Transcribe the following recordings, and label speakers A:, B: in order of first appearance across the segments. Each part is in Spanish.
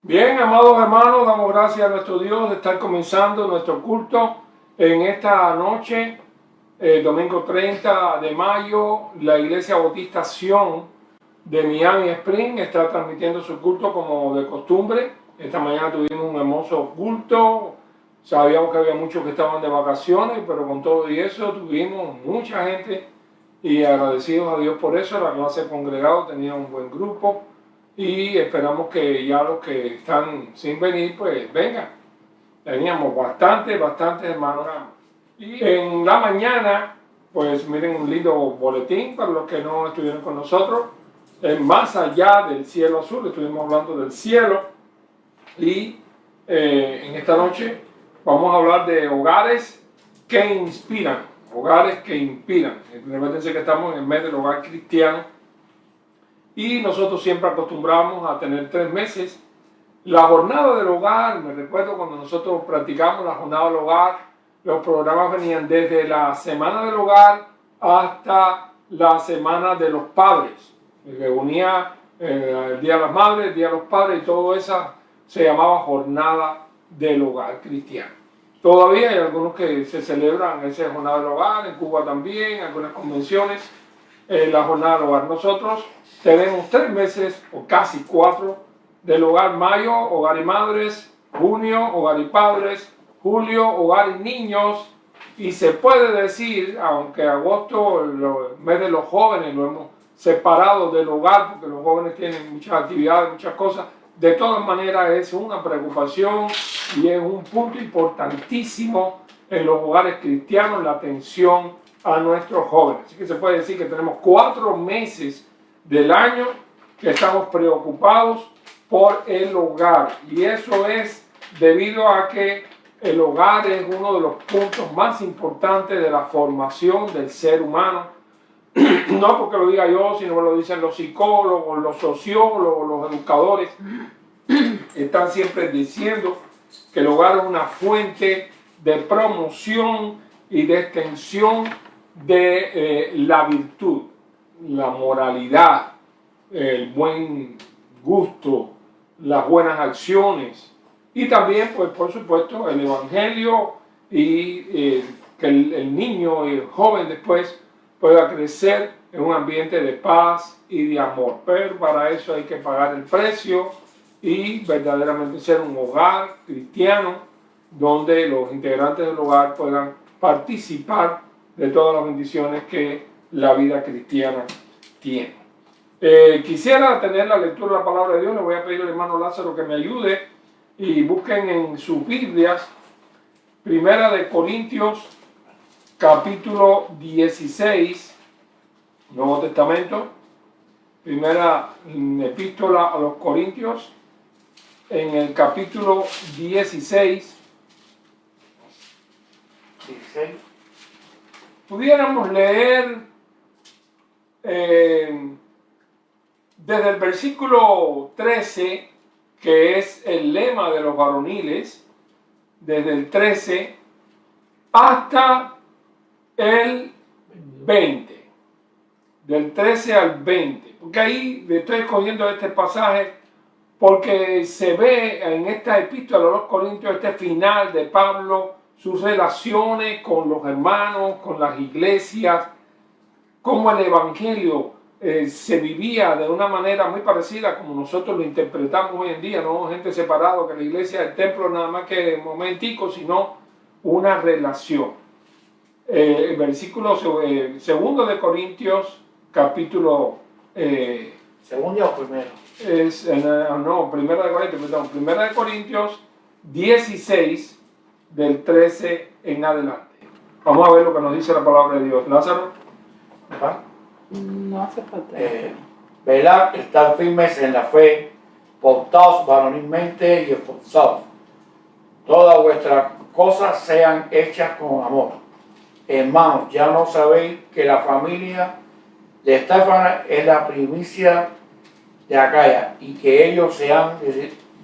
A: Bien, amados hermanos, damos gracias a nuestro Dios de estar comenzando nuestro culto en esta noche, domingo 30 de mayo. La Iglesia Bautista Sion de Miami Spring está transmitiendo su culto como de costumbre. Esta mañana tuvimos un hermoso culto. Sabíamos que había muchos que estaban de vacaciones, pero con todo y eso tuvimos mucha gente y agradecidos a Dios por eso. La clase congregado tenía un buen grupo. Y esperamos que ya los que están sin venir, pues vengan. Teníamos bastantes hermanos. Y en la mañana, pues miren un lindo boletín para los que no estuvieron con nosotros. Más allá del cielo azul, estuvimos hablando del cielo. Y en esta noche vamos a hablar de hogares que inspiran. Hogares que inspiran. Recuerden que estamos en el mes del hogar cristiano. Y nosotros siempre acostumbramos a tener 3 meses. La jornada del hogar, me recuerdo cuando nosotros practicamos la jornada del hogar, los programas venían desde la semana del hogar hasta la semana de los padres. Se reunía el Día de las Madres, el Día de los Padres y todo eso se llamaba jornada del hogar cristiano. Todavía hay algunos que se celebran esa jornada del hogar, en Cuba también, algunas convenciones, la jornada del hogar. Nosotros tenemos 3 meses o casi 4 del hogar: mayo, hogar y madres; junio, hogar y padres; julio, hogar y niños. Y se puede decir, aunque agosto, el mes de los jóvenes, lo hemos separado del hogar porque los jóvenes tienen muchas actividades, muchas cosas. De todas maneras es una preocupación y es un punto importantísimo en los hogares cristianos, la atención a nuestros jóvenes. Así que se puede decir que tenemos 4 meses del año que estamos preocupados por el hogar, y eso es debido a que el hogar es uno de los puntos más importantes de la formación del ser humano. No porque lo diga yo, sino que lo dicen los psicólogos, los sociólogos, los educadores. Están siempre diciendo que el hogar es una fuente de promoción y de extensión de la virtud, la moralidad, el buen gusto, las buenas acciones, y también, pues, por supuesto, el evangelio, y que el niño y el joven después pueda crecer en un ambiente de paz y de amor. Pero para eso hay que pagar el precio y verdaderamente ser un hogar cristiano donde los integrantes del hogar puedan participar de todas las bendiciones que la vida cristiana tiene. Quisiera tener la lectura de la palabra de Dios. Le voy a pedir al hermano Lázaro que me ayude y busquen en sus Biblias Primera de Corintios capítulo 16, Nuevo Testamento, primera epístola a los Corintios, en el capítulo 16. Pudiéramos leer desde el versículo 13, que es el lema de los varoniles, desde el 13 hasta el 20, del 13 al 20, porque ahí estoy escogiendo este pasaje porque se ve en esta epístola a los Corintios, este final de Pablo, sus relaciones con los hermanos, con las iglesias, cómo el evangelio se vivía de una manera muy parecida como nosotros lo interpretamos hoy en día, no gente separada, que la iglesia es el templo nada más que un momentico, sino una relación. El versículo segundo de Corintios, capítulo...
B: ¿Segundo o primero?
A: Primera de Corintios 16, del 13 en adelante. Vamos a ver lo que nos dice la palabra de Dios. Lázaro.
C: No hace falta.
B: Velad, estar firmes en la fe, portaos varonilmente y esforzados. Todas vuestras cosas sean hechas con amor. Hermanos, ya no sabéis que la familia de Estéfana es la primicia de Acaya, y que ellos se han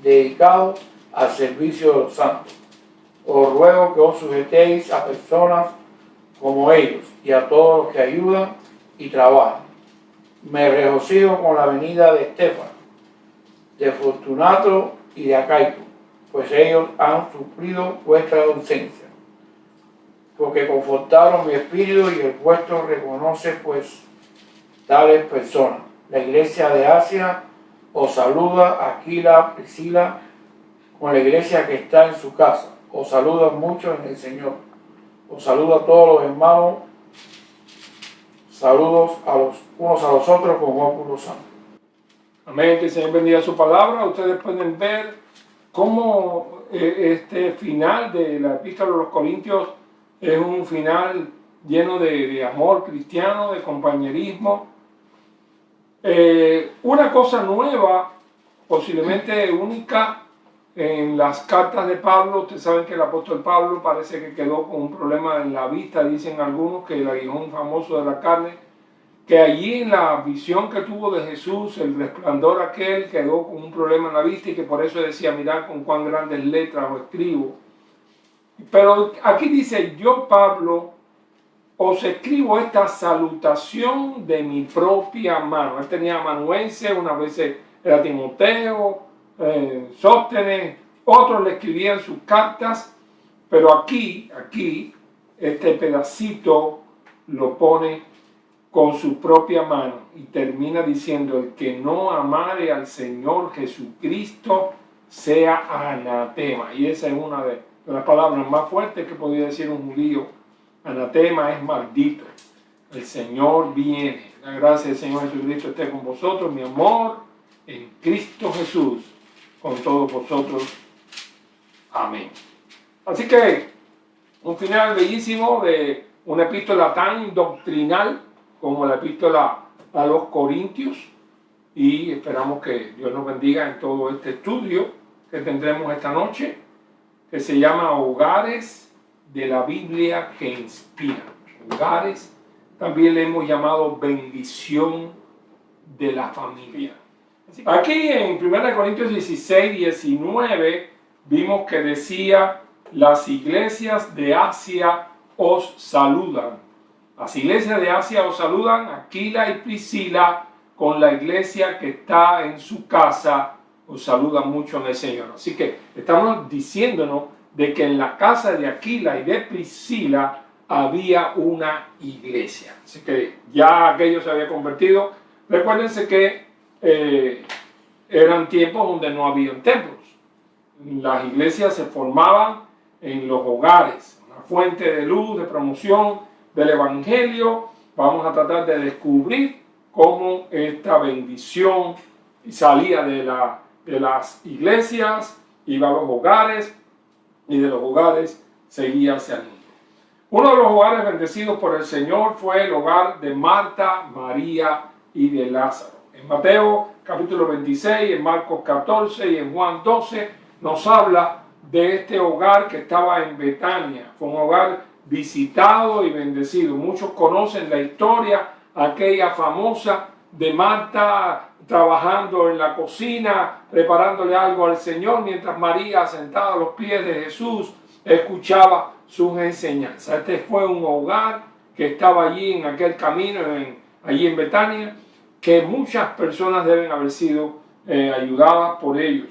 B: dedicado al servicio de los santos. Os ruego que os sujetéis a personas como ellos y a todos los que ayudan y trabajan. Me regocijo con la venida de Estéfano, de Fortunato y de Acaico, pues ellos han suplido vuestra ausencia. Porque confortaron mi espíritu y el vuestro reconoce pues tales personas. La iglesia de Asia os saluda, Aquila, Priscila, con la iglesia que está en su casa. Os saludan muchos en el Señor. Os saludo a todos los hermanos. Saludos a los unos a los otros con óculo santo.
A: Amén, que el Señor bendiga su palabra. Ustedes pueden ver cómo este final de la epístola a los Corintios es un final lleno de amor cristiano, de compañerismo. Una cosa nueva, posiblemente única, en las cartas de Pablo. Ustedes saben que el apóstol Pablo parece que quedó con un problema en la vista, dicen algunos, que el aguijón famoso de la carne, que allí en la visión que tuvo de Jesús, el resplandor aquel, quedó con un problema en la vista y que por eso decía, mirad con cuán grandes letras os escribo. Pero aquí dice, yo Pablo os escribo esta salutación de mi propia mano. Él tenía amanuense, una vez era Timoteo, Sóstenes, otros le escribían sus cartas, pero aquí, este pedacito lo pone con su propia mano y termina diciendo, el que no amare al Señor Jesucristo sea anatema. Y esa es una de las palabras más fuertes que podía decir un judío. Anatema es maldito. El Señor viene. La gracia del Señor Jesucristo esté con vosotros. Mi amor en Cristo Jesús con todos vosotros. Amén. Así que un final bellísimo de una epístola tan doctrinal como la epístola a los Corintios, y esperamos que Dios nos bendiga en todo este estudio que tendremos esta noche, que se llama Hogares de la Biblia que inspira. Hogares, también le hemos llamado bendición de la familia. Aquí en 1 Corintios 16, 19 vimos que decía, las iglesias de Asia os saludan. Las iglesias de Asia os saludan, Aquila y Priscila, con la iglesia que está en su casa, os saludan mucho en el Señor. Así que estamos diciéndonos de que en la casa de Aquila y de Priscila había una iglesia. Así que ya aquello se había convertido. Recuérdense que eran tiempos donde no habían templos. Las iglesias se formaban en los hogares, una fuente de luz, de promoción del Evangelio. Vamos a tratar de descubrir cómo esta bendición salía de las iglesias, iba a los hogares y de los hogares seguía hacia el mundo. Uno de los hogares bendecidos por el Señor fue el hogar de Marta, María y de Lázaro. En Mateo capítulo 26, en Marcos 14 y en Juan 12 nos habla de este hogar que estaba en Betania. Fue un hogar visitado y bendecido. Muchos conocen la historia, aquella famosa de Marta trabajando en la cocina, preparándole algo al Señor, mientras María, sentada a los pies de Jesús, escuchaba sus enseñanzas. Este fue un hogar que estaba allí en aquel camino, allí en Betania, que muchas personas deben haber sido ayudadas por ellos.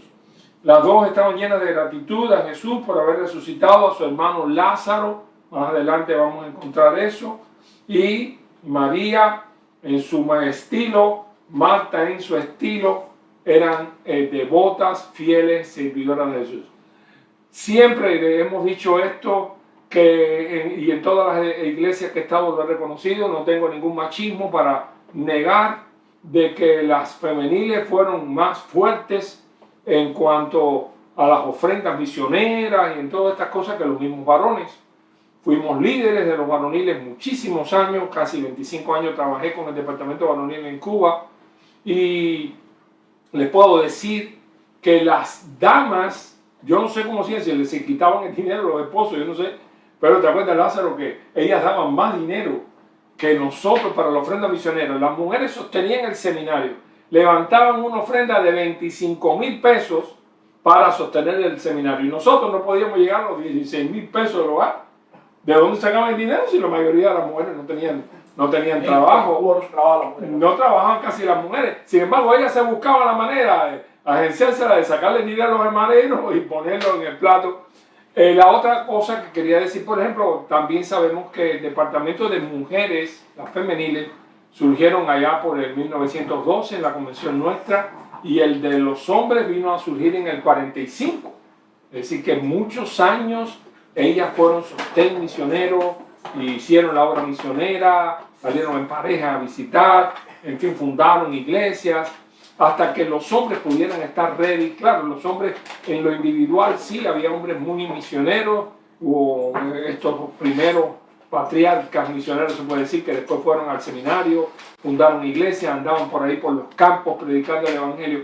A: Las dos estaban llenas de gratitud a Jesús por haber resucitado a su hermano Lázaro. Más adelante vamos a encontrar eso. Y María en su estilo, Marta en su estilo, eran devotas, fieles, servidoras de Jesús. Siempre hemos dicho esto, y en todas las iglesias que he estado lo he reconocido, no tengo ningún machismo para negar de que las femeniles fueron más fuertes en cuanto a las ofrendas misioneras y en todas estas cosas que los mismos varones. Fuimos líderes de los varoniles muchísimos años, casi 25 años trabajé con el departamento varonil en Cuba, y les puedo decir que las damas, yo no sé cómo hacían, si les quitaban el dinero a los esposos, yo no sé, pero te acuerdas, Lázaro, que ellas daban más dinero que nosotros para la ofrenda misionera. Las mujeres sostenían el seminario, levantaban una ofrenda de 25,000 pesos para sostener el seminario, y nosotros no podíamos llegar a los 16,000 pesos del hogar. ¿De dónde sacaban el dinero si la mayoría de las mujeres no tenían trabajo? No trabajaban casi las mujeres. Sin embargo, ellas se buscaban la manera. agenciársela de sacarle dinero a los hermaneros y ponerlo en el plato. La otra cosa que quería decir, por ejemplo, también sabemos que el departamento de mujeres, las femeniles, surgieron allá por el 1912 en la convención nuestra, y el de los hombres vino a surgir en el 45. Es decir, que muchos años ellas fueron sostén misionero, y hicieron la obra misionera, salieron en pareja a visitar, en fin, fundaron iglesias, hasta que los hombres pudieran estar ready. Claro, los hombres en lo individual sí, había hombres muy misioneros, o estos primeros patriarcas misioneros, se puede decir, que después fueron al seminario, fundaron iglesias, andaban por ahí por los campos predicando el evangelio.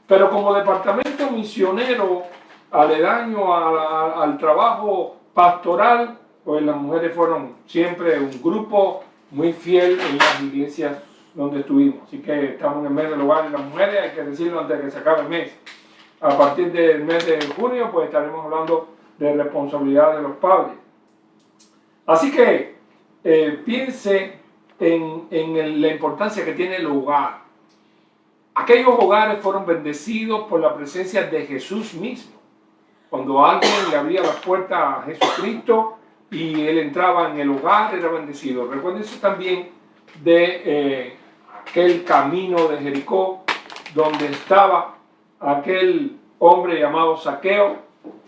A: Pero como departamento misionero, aledaño al trabajo pastoral, pues las mujeres fueron siempre un grupo muy fiel en las iglesias donde estuvimos. Así que estamos en el mes del hogar de las mujeres, hay que decirlo antes de que se acabe el mes. A partir del mes de junio, pues estaremos hablando de responsabilidad de los padres. Así que piense en la importancia que tiene el hogar. Aquellos hogares fueron bendecidos por la presencia de Jesús mismo. Cuando alguien le abría las puertas a Jesucristo y él entraba en el hogar, era bendecido. Recuérdense también de aquel camino de Jericó, donde estaba aquel hombre llamado Zaqueo,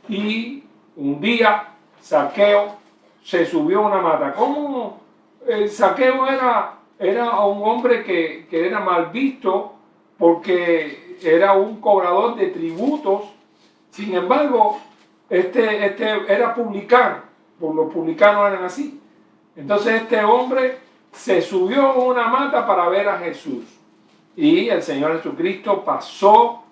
A: y un día Zaqueo se subió a una mata. ¿Cómo Zaqueo era un hombre que era mal visto porque era un cobrador de tributos? Sin embargo, este era publicano, porque los publicanos eran así. Entonces este hombre se subió a una mata para ver a Jesús. Y el Señor Jesucristo pasó,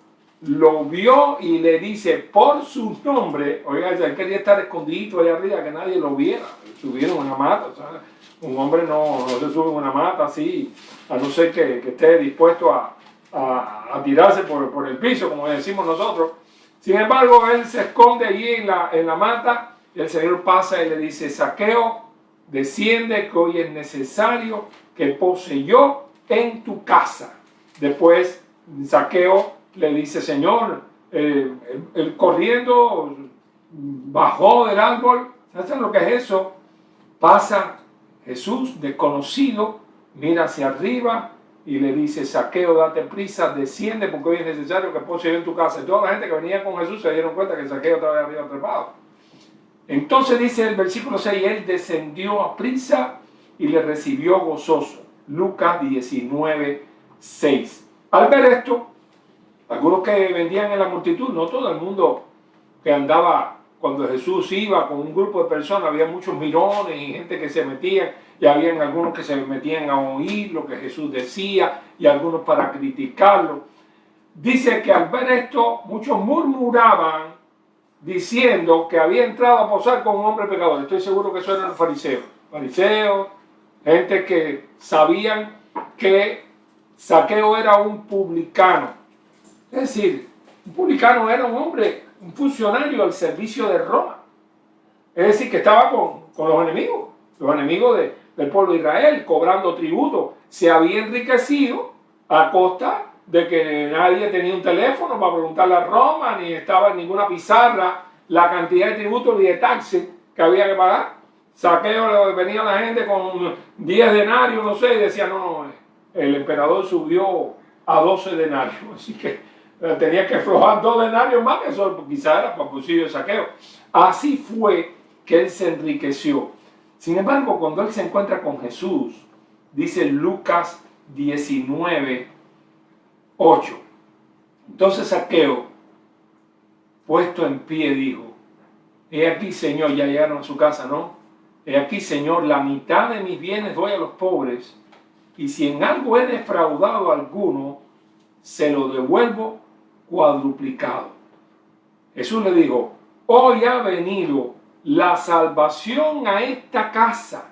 A: lo vio y le dice por su nombre. Oiga, él quería estar escondido allá arriba, que nadie lo viera. Subieron una mata, ¿sabes? Un hombre no se sube en una mata así, a no ser que esté dispuesto a tirarse por el piso, como decimos nosotros. Sin embargo, él se esconde allí en la mata, y el Señor pasa y le dice: Zaqueo, desciende, que hoy es necesario que pose yo en tu casa. Después Zaqueo le dice: Señor, él corriendo bajó del árbol. ¿Saben lo que es eso? Pasa Jesús desconocido, mira hacia arriba y le dice: Zaqueo, date prisa, desciende, porque hoy es necesario que pose yo en tu casa. Y toda la gente que venía con Jesús se dieron cuenta que Zaqueo estaba arriba trepado. Entonces dice el versículo 6, él descendió a prisa y le recibió gozoso. Lucas 19, 6. Al ver esto, algunos que vendían en la multitud, no todo el mundo que andaba cuando Jesús iba con un grupo de personas, había muchos mirones y gente que se metía, y habían algunos que se metían a oír lo que Jesús decía y algunos para criticarlo. Dice que al ver esto, muchos murmuraban diciendo que había entrado a posar con un hombre pecador. Estoy seguro que eso eran los fariseos. Fariseos, gente que sabían que Zaqueo era un publicano. Es decir, un publicano era un hombre, un funcionario al servicio de Roma. Es decir, que estaba con los enemigos del pueblo de Israel, cobrando tributo. Se había enriquecido a costa de que nadie tenía un teléfono para preguntarle a Roma, ni estaba en ninguna pizarra la cantidad de tributos ni de taxes que había que pagar. Zaqueo, venía la gente con 10 denarios, no sé, y decía: no, el emperador subió a 12 denarios, así que tenía que aflojar 2 denarios más, que eso quizás era para el bolsillo de Zaqueo. Así fue que él se enriqueció. Sin embargo, cuando él se encuentra con Jesús, dice Lucas 19, 8. Entonces Zaqueo, puesto en pie, dijo: he aquí, Señor, ya llegaron a su casa, ¿no? He aquí, Señor, la mitad de mis bienes doy a los pobres, y si en algo he defraudado a alguno, se lo devuelvo cuadruplicado. Jesús le dijo: hoy ha venido la salvación a esta casa,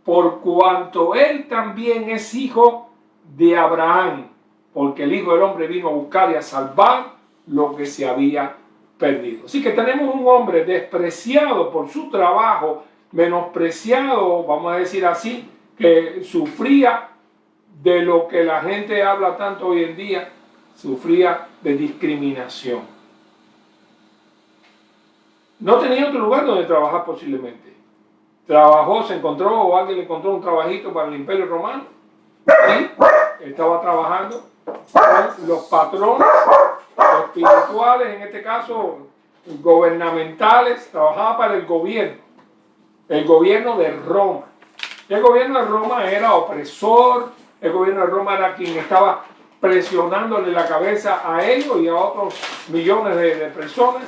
A: por cuanto él también es hijo de Abraham, porque el Hijo del Hombre vino a buscar y a salvar lo que se había perdido. Así que tenemos un hombre despreciado por su trabajo, menospreciado, vamos a decir así, que sufría de lo que la gente habla tanto hoy en día, sufría de discriminación. No tenía otro lugar donde trabajar posiblemente. Trabajó, se encontró, o alguien le encontró un trabajito para el Imperio Romano y estaba trabajando con los patrones espirituales, en este caso gubernamentales, trabajaba para el gobierno de Roma. El gobierno de Roma era opresor, el gobierno de Roma era quien estaba presionándole la cabeza a ellos y a otros millones de personas.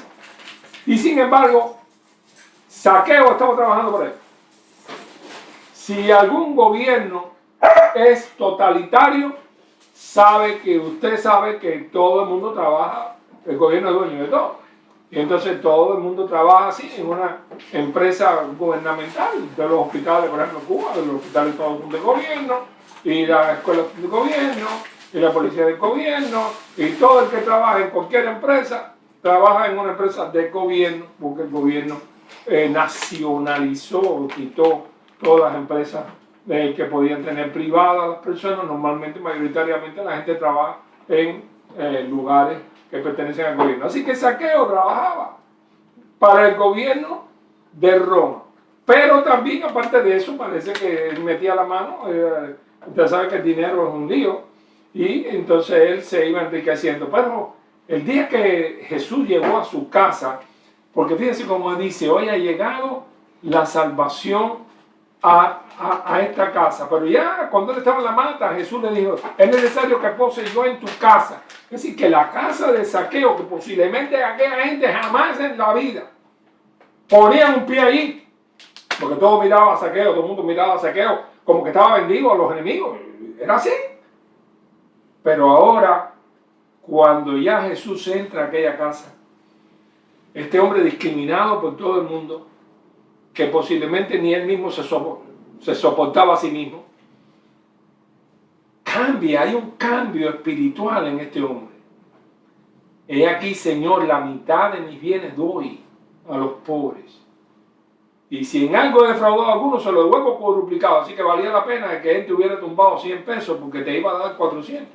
A: Y sin embargo, Zaqueo estaba trabajando por él. Si algún gobierno es totalitario, usted sabe que todo el mundo trabaja, el gobierno es dueño de todo. Y entonces todo el mundo trabaja así en una empresa gubernamental, de los hospitales, por ejemplo, Cuba, de los hospitales todos son del gobierno, y las escuelas del gobierno, y la policía del gobierno, y todo el que trabaja en cualquier empresa, trabaja en una empresa del gobierno, porque el gobierno nacionalizó, quitó todas las empresas que podían tener privadas las personas. Normalmente, mayoritariamente, la gente trabaja en lugares que pertenecen al gobierno. Así que Zaqueo trabajaba para el gobierno de Roma. Pero también, aparte de eso, parece que él metía la mano. Usted sabe que el dinero es un lío. Y entonces él se iba enriqueciendo. Pero el día que Jesús llegó a su casa, porque fíjense cómo dice, hoy ha llegado la salvación a esta casa. Pero ya cuando él estaba en la mata, Jesús le dijo, es necesario que pose yo en tu casa. Es decir, que la casa de Zaqueo, que posiblemente aquella gente jamás en la vida ponían un pie ahí, porque todo miraba a Zaqueo, todo el mundo miraba a Zaqueo como que estaba vendido a los enemigos. Era así. Pero ahora, cuando ya Jesús entra a aquella casa, este hombre discriminado por todo el mundo, que posiblemente ni él mismo se soportaba a sí mismo, hay un cambio espiritual en este hombre. He aquí, Señor, la mitad de mis bienes doy a los pobres. Y si en algo he defraudado a alguno, se lo devuelvo cuadruplicado. Así que valía la pena que él te hubiera tumbado 100 pesos porque te iba a dar 400.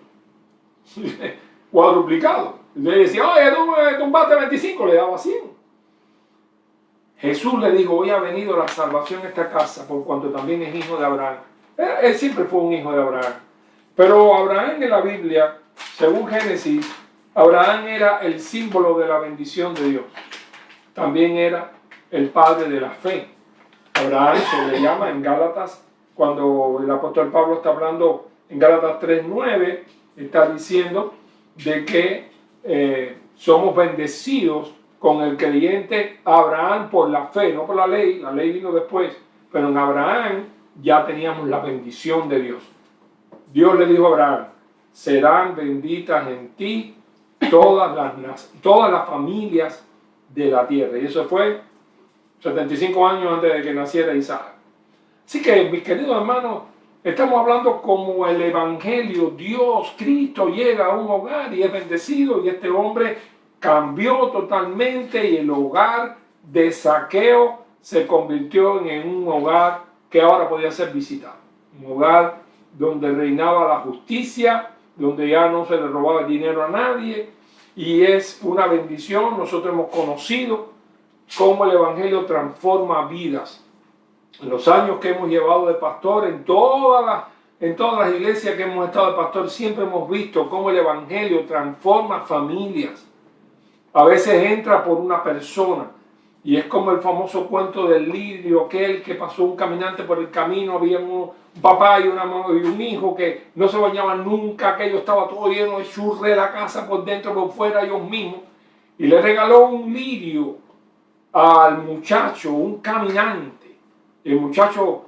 A: Cuadruplicado. Le decía, oye, tú me tumbaste 25, le daba 100. Jesús le dijo, hoy ha venido la salvación a esta casa por cuanto también es hijo de Abraham. Él siempre fue un hijo de Abraham. Pero Abraham en la Biblia, según Génesis, Abraham era el símbolo de la bendición de Dios. También era el padre de la fe. Abraham se le llama en Gálatas, cuando el apóstol Pablo está hablando en Gálatas 3:9, está diciendo de que somos bendecidos con el creyente Abraham por la fe, no por la ley vino después, pero en Abraham ya teníamos la bendición de Dios. Dios le dijo a Abraham, serán benditas en ti todas las familias de la tierra. Y eso fue 75 años antes de que naciera Isaac. Así que, mis queridos hermanos, estamos hablando como el Evangelio, Dios, Cristo llega a un hogar y es bendecido, y este hombre cambió totalmente y el hogar de Zaqueo se convirtió en un hogar que ahora podía ser visitado. Un hogar donde reinaba la justicia, donde ya no se le robaba el dinero a nadie, y es una bendición. Nosotros hemos conocido cómo el Evangelio transforma vidas. En los años que hemos llevado de pastor, en todas las iglesias que hemos estado de pastor, siempre hemos visto cómo el Evangelio transforma familias. A veces entra por una persona, y es como el famoso cuento del lirio, aquel que pasó un caminante por el camino, había un papá y un hijo que no se bañaban nunca, aquello estaba todo lleno de churre, la casa por dentro, por fuera, ellos mismos, y le regaló un lirio al muchacho, un caminante. El muchacho,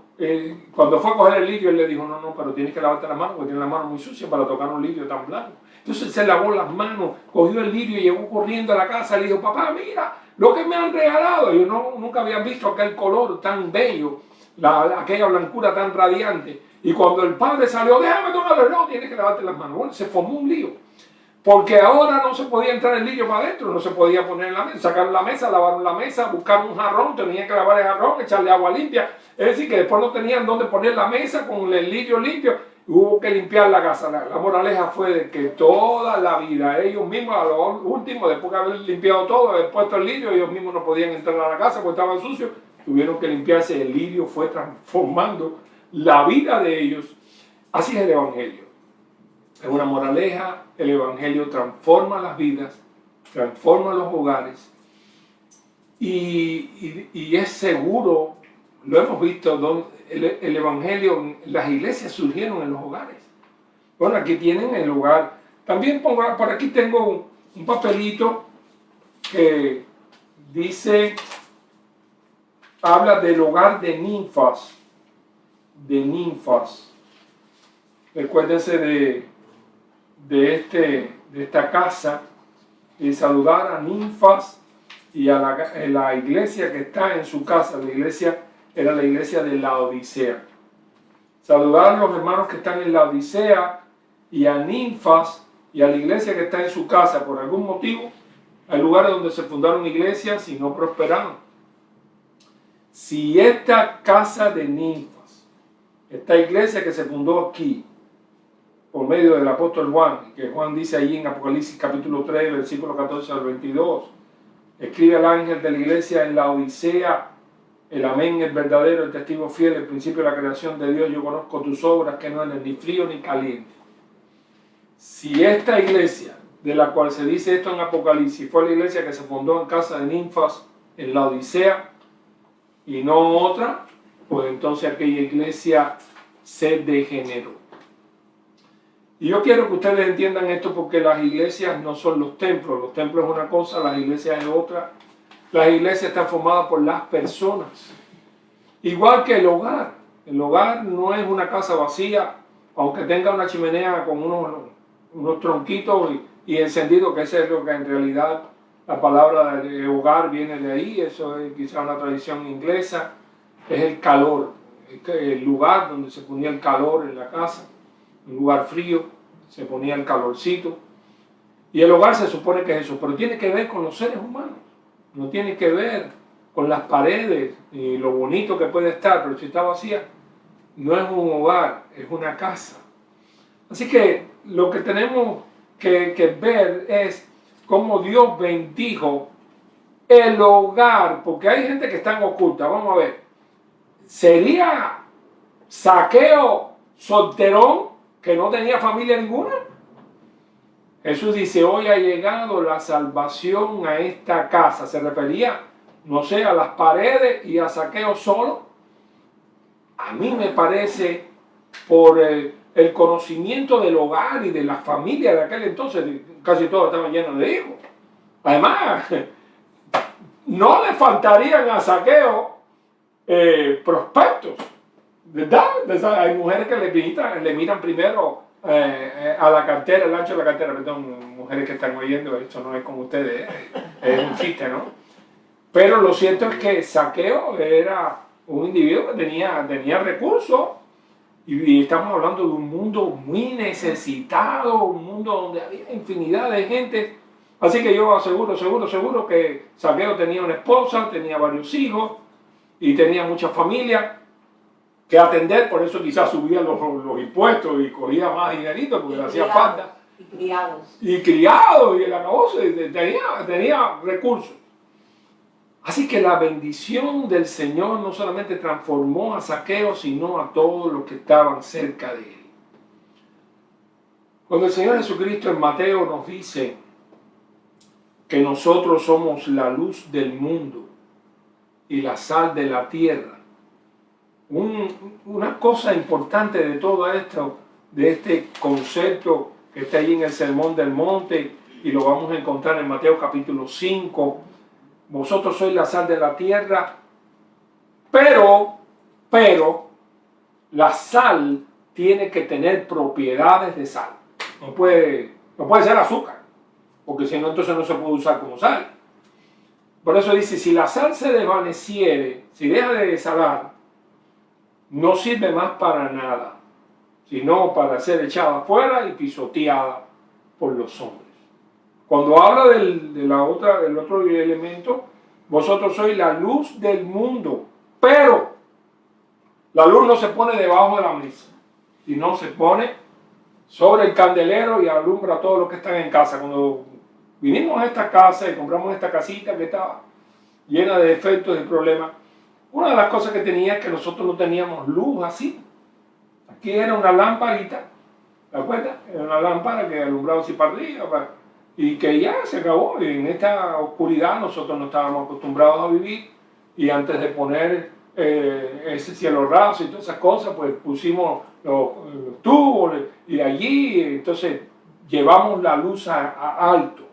A: cuando fue a coger el lirio, él le dijo, no, pero tienes que lavarte las manos, porque tienes las manos muy sucias para tocar un lirio tan blanco. Entonces se lavó las manos, cogió el lirio y llegó corriendo a la casa y le dijo, papá, mira lo que me han regalado. Yo nunca había visto aquel color tan bello, aquella blancura tan radiante. Y cuando el padre salió, déjame tomarlo, no, tienes que lavarte las manos. Bueno, se formó un lío, porque ahora no se podía entrar el lirio para adentro, no se podía poner en la mesa, sacaron la mesa, lavaron la mesa, buscaron un jarrón, tenían que lavar el jarrón, echarle agua limpia. Es decir, que después no tenían dónde poner la mesa con el lirio limpio. hubo que limpiar la casa. La moraleja fue de que toda la vida, ellos mismos, a lo último, después de haber limpiado todo, haber puesto el lirio, ellos mismos no podían entrar a la casa porque estaban sucios, tuvieron que limpiarse. El lirio fue transformando la vida de ellos. Así es el Evangelio. Es una moraleja, el Evangelio transforma las vidas, transforma los hogares y es seguro, lo hemos visto, el Evangelio, las iglesias surgieron en los hogares. Bueno, aquí tienen el hogar. También por aquí tengo un papelito que dice, habla del hogar de ninfas. De ninfas. Recuérdense de esta casa y saludar a ninfas y a la iglesia que está en su casa. La iglesia era la iglesia de Laodicea. Saludar a los hermanos que están en Laodicea y a ninfas y a la iglesia que está en su casa. Por algún motivo, hay lugares donde se fundaron iglesias y no prosperaron. Si esta casa de ninfas, esta iglesia que se fundó aquí, por medio del apóstol Juan, que Juan dice allí en Apocalipsis capítulo 3, versículo 14 al 22, escribe al ángel de la iglesia en la Odisea, el amén, el verdadero, el testigo fiel, el principio de la creación de Dios, yo conozco tus obras, que no eres ni frío ni caliente. Si esta iglesia, de la cual se dice esto en Apocalipsis, fue la iglesia que se fundó en casa de ninfas en la Odisea, y no otra, pues entonces aquella iglesia se degeneró. Y yo quiero que ustedes entiendan esto porque las iglesias no son los templos es una cosa, las iglesias es otra. Las iglesias están formadas por las personas. Igual que el hogar no es una casa vacía, aunque tenga una chimenea con unos tronquitos y encendido, que ese es lo que en realidad la palabra de hogar viene de ahí. Eso es quizá una tradición inglesa, es el calor, el lugar donde se ponía el calor en la casa. Un lugar frío, se ponía el calorcito. Y el hogar se supone que es eso, pero tiene que ver con los seres humanos. No tiene que ver con las paredes y lo bonito que puede estar, pero si está vacía, no es un hogar, es una casa. Así que lo que tenemos que ver es cómo Dios bendijo el hogar, porque hay gente que está en oculta. Vamos a ver, ¿sería Zaqueo solterón que no tenía familia ninguna? Jesús dice, hoy ha llegado la salvación a esta casa. Se refería, no sé, a las paredes y a Zaqueo solo. A mí me parece, por el conocimiento del hogar y de la familia de aquel entonces, casi todos estaban llenos de hijos. Además, no le faltarían a Zaqueo prospectos, ¿verdad? Hay mujeres que le miran primero a la cartera, el ancho de la cartera, perdón, mujeres que están oyendo, esto no es como ustedes, es un chiste, ¿no? Pero lo cierto es que Zaqueo era un individuo que tenía recursos y estamos hablando de un mundo muy necesitado, un mundo donde había infinidad de gente. Así que yo seguro que Zaqueo tenía una esposa, tenía varios hijos y tenía mucha familia que atender, por eso quizás subía los impuestos y cogía más dinerito porque le hacía falta. Y criados, y el acabose, tenía recursos. Así que la bendición del Señor no solamente transformó a Zaqueo, sino a todos los que estaban cerca de él. Cuando el Señor Jesucristo en Mateo nos dice que nosotros somos la luz del mundo y la sal de la tierra, una cosa importante de todo esto, de este concepto que está ahí en el Sermón del Monte, y lo vamos a encontrar en Mateo capítulo 5, vosotros sois la sal de la tierra, pero la sal tiene que tener propiedades de sal. No puede ser azúcar, porque si no, entonces no se puede usar como sal. Por eso dice, si la sal se desvaneciere, si deja de salar, no sirve más para nada, sino para ser echada afuera y pisoteada por los hombres. Cuando habla del otro elemento, vosotros sois la luz del mundo, pero la luz no se pone debajo de la mesa. sino se pone sobre el candelero y alumbra a todos los que están en casa. Cuando vinimos a esta casa y compramos esta casita que estaba llena de defectos y problemas, una de las cosas que tenía es que nosotros no teníamos luz así. Aquí era una lamparita, ¿te acuerdas? Era una lámpara que alumbraba así para arriba, y que ya se acabó. Y en esta oscuridad nosotros no estábamos acostumbrados a vivir, y antes de poner ese cielo raso y todas esas cosas, pues pusimos los tubos, y allí entonces llevamos la luz a alto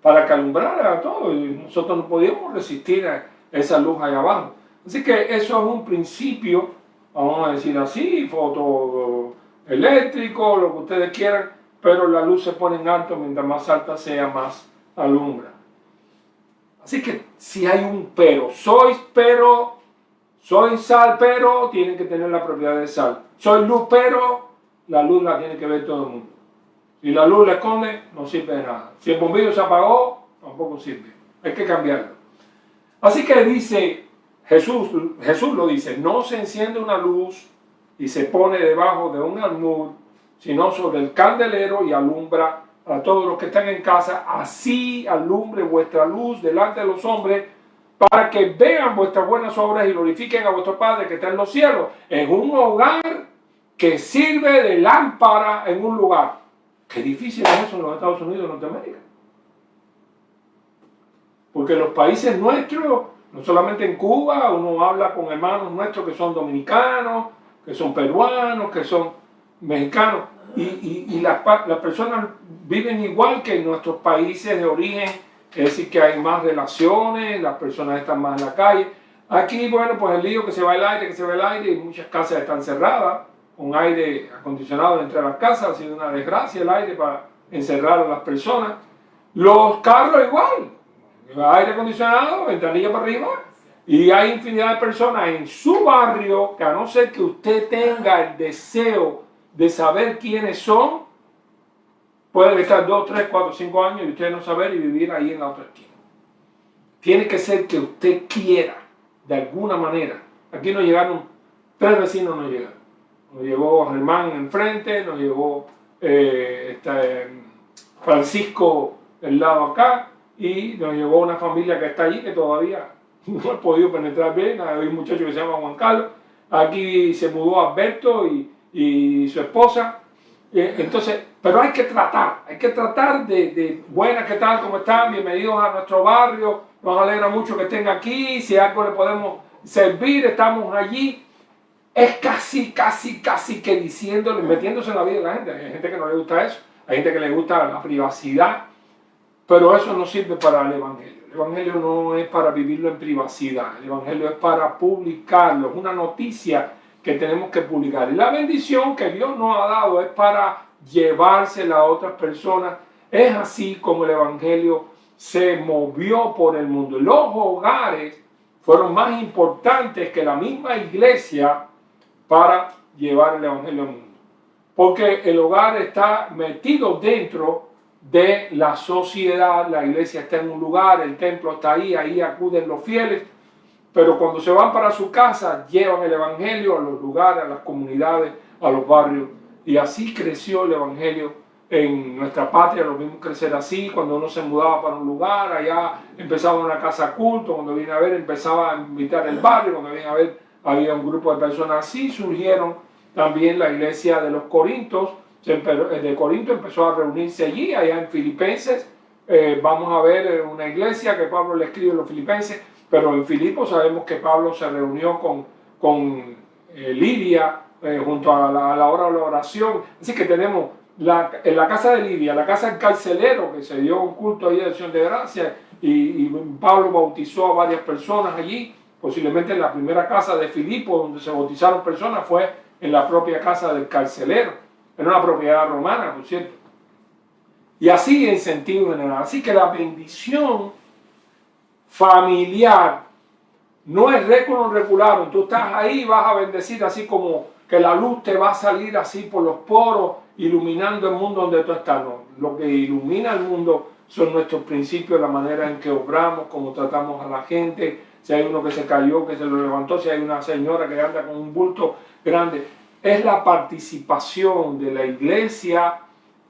A: para que alumbrara a todo, y nosotros no podíamos resistir a esa luz allá abajo. Así que eso es un principio, vamos a decir así, fotoeléctrico, lo que ustedes quieran, pero la luz se pone en alto, mientras más alta sea, más alumbra. Así que si hay un pero, soy sal, pero tienen que tener la propiedad de sal. Soy luz, pero la luz la tiene que ver todo el mundo. Si la luz la esconde, no sirve de nada. Si el bombillo se apagó, tampoco sirve. Hay que cambiarlo. Así que dice Jesús lo dice, no se enciende una luz y se pone debajo de un almud, sino sobre el candelero y alumbra a todos los que están en casa. Así alumbre vuestra luz delante de los hombres, para que vean vuestras buenas obras y glorifiquen a vuestro Padre que está en los cielos. En un hogar que sirve de lámpara en un lugar. Qué difícil es eso en los Estados Unidos de Norteamérica. Porque los países nuestros, no solamente en Cuba, uno habla con hermanos nuestros que son dominicanos, que son peruanos, que son mexicanos, y las personas viven igual que en nuestros países de origen, es decir, que hay más relaciones, las personas están más en la calle. Aquí, bueno, pues el lío que se va el aire, y muchas casas están cerradas, con aire acondicionado dentro de las casas, ha sido una desgracia el aire para encerrar a las personas. Los carros igual, aire acondicionado, ventanilla para arriba, y hay infinidad de personas en su barrio que, a no ser que usted tenga el deseo de saber quiénes son, pueden estar 2, 3, 4, 5 años y usted no saber y vivir ahí en la otra esquina. Tiene que ser que usted quiera, de alguna manera. Aquí nos llegaron, 3 vecinos nos llegaron. Nos llegó Germán enfrente, nos llegó Francisco del lado acá, y nos llegó una familia que está allí que todavía no ha podido penetrar bien. Hay un muchacho que se llama Juan Carlos. Aquí se mudó Alberto y su esposa. Entonces, pero hay que tratar de buenas, ¿qué tal? ¿Cómo están? Bienvenidos a nuestro barrio. Nos alegra mucho que estén aquí. Si algo le podemos servir, estamos allí. Es casi que diciéndole, metiéndose en la vida de la gente. Hay gente que no le gusta eso. Hay gente que le gusta la privacidad. Pero eso no sirve para el Evangelio. El Evangelio no es para vivirlo en privacidad. El Evangelio es para publicarlo. Es una noticia que tenemos que publicar. Y la bendición que Dios nos ha dado es para llevársela a otras personas. Es así como el Evangelio se movió por el mundo. Los hogares fueron más importantes que la misma iglesia para llevar el Evangelio al mundo. Porque el hogar está metido dentro de la sociedad. La iglesia está en un lugar, el templo está ahí acuden los fieles. Pero cuando se van para su casa, llevan el Evangelio a los lugares, a las comunidades, a los barrios. Y así creció el Evangelio en nuestra patria. Lo vimos crecer así. Cuando uno se mudaba para un lugar, allá empezaba una casa culto. Cuando viene a ver, empezaba a invitar el barrio. Cuando viene a ver, había un grupo de personas así. Surgieron también la iglesia de los Corintios. De Corinto empezó a reunirse allí, allá en Filipenses. Vamos a ver una iglesia que Pablo le escribe a los filipenses. Pero en Filipos sabemos que Pablo se reunió con Lidia junto a la hora de la oración. Así que tenemos en la casa de Lidia, la casa del carcelero, que se dio un culto ahí de acción de gracia, y Pablo bautizó a varias personas allí. Posiblemente en la primera casa de Filipo donde se bautizaron personas fue en la propia casa del carcelero. Era una propiedad romana, por cierto. Y así en sentido general. Así que la bendición familiar no es récord regular. Tú estás ahí, vas a bendecir así como que la luz te va a salir así por los poros, iluminando el mundo donde tú estás. No, lo que ilumina el mundo son nuestros principios, la manera en que obramos, cómo tratamos a la gente. Si hay uno que se cayó, que se lo levantó, si hay una señora que anda con un bulto grande. es la participación de la iglesia